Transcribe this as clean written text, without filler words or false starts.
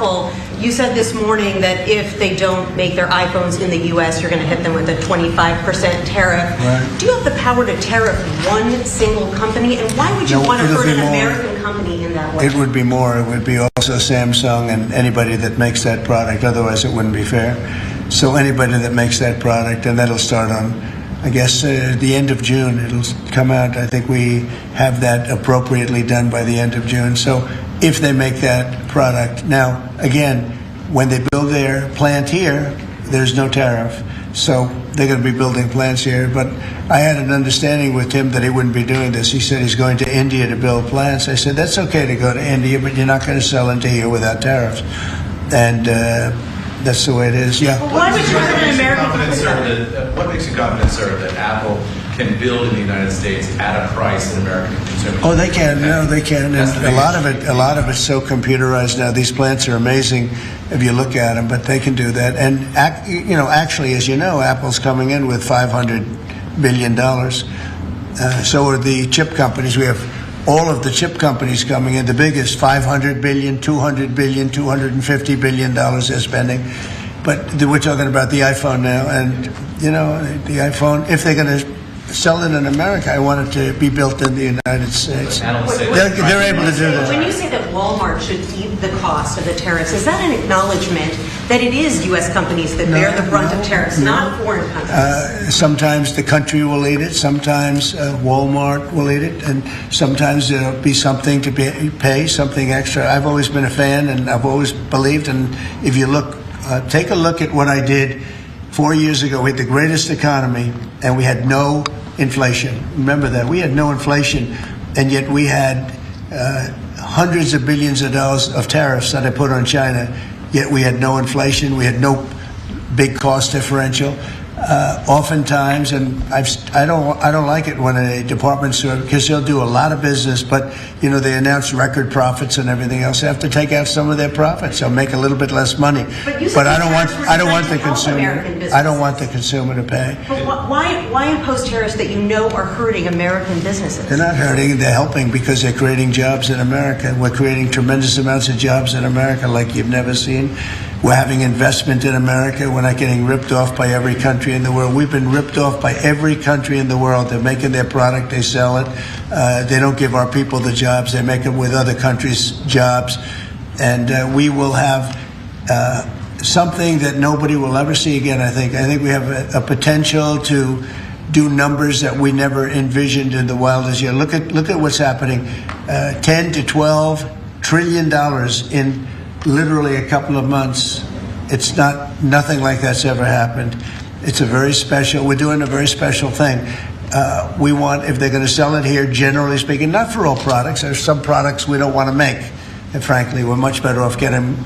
Apple, you said this morning that if they don't make their iPhones in the U.S., you're going to hit them with a 25% tariff. Right. Do you have the power to tariff one single company? And why would you want to hurt an American company in that way? It would be more. It would be also Samsung and anybody that makes that product. Otherwise, it wouldn't be fair. So anybody that makes that product, and that'll start on, I guess, the end of June. It'll come out. I think we have that appropriately done by the end of June. So if they make that product. Now, again, when they build their plant here, there's no tariff. So they're going to be building plants here. But I had an understanding with Tim that he wouldn't be doing this. He said he's going to India to build plants. I said, that's okay to go to India, but you're not going to sell into here without tariffs. And that's the way it is. Yeah. Well, why would you hurt an American company? What makes you confident, sir, that Apple can build in the United States at a price that American consumers? Oh, they can. No, they can. And a lot of it's so computerized now. These plants are amazing if you look at them, but they can do that. And actually, as you know, Apple's coming in with $500 billion. So are the chip companies. We have all of the chip companies coming in. The biggest, $500 billion, $200 billion, $250 billion they're spending. But we're talking about the iPhone now, and the iPhone. If they're going to sell it in America, I want it to be built in the United States. They're able to do that. When you say that Walmart should eat the cost of the tariffs, is that an acknowledgement that it is U.S. companies that bear the brunt of tariffs, not foreign countries? Sometimes the country will eat it. Sometimes Walmart will eat it, and sometimes there'll be something to pay, something extra. I've always been a fan, and I've always believed. And if you look, take a look at what I did 4 years ago. We had the greatest economy, and we had no inflation. Remember that. We had no inflation, and yet we had hundreds of billions of dollars of tariffs that I put on China, yet we had no inflation. We had no big cost differential. Oftentimes, and I don't like it when a department store, because they'll do a lot of business, but they announce record profits and everything else. They have to take out some of their profits. They'll make a little bit less money. But I don't want the consumer. I don't want the consumer to pay. But why impose tariffs that are hurting American businesses? They're not hurting. They're helping because they're creating jobs in America. We're creating tremendous amounts of jobs in America like you've never seen. We're having investment in America. We're not getting ripped off by every country in the world. We've been ripped off by every country in the world. They're making their product. They sell it. They don't give our people the jobs. They make them with other countries' jobs. And we will have something that nobody will ever see again, I think. I think we have a potential to do numbers that we never envisioned in the wildest year. Look at what's happening. 10 to 12 trillion dollars in literally a couple of months. It's nothing like that's ever happened. It's we're doing a very special thing. We want, if they're going to sell it here, generally speaking, not for all products. There's some products we don't want to make. And frankly, we're much better off getting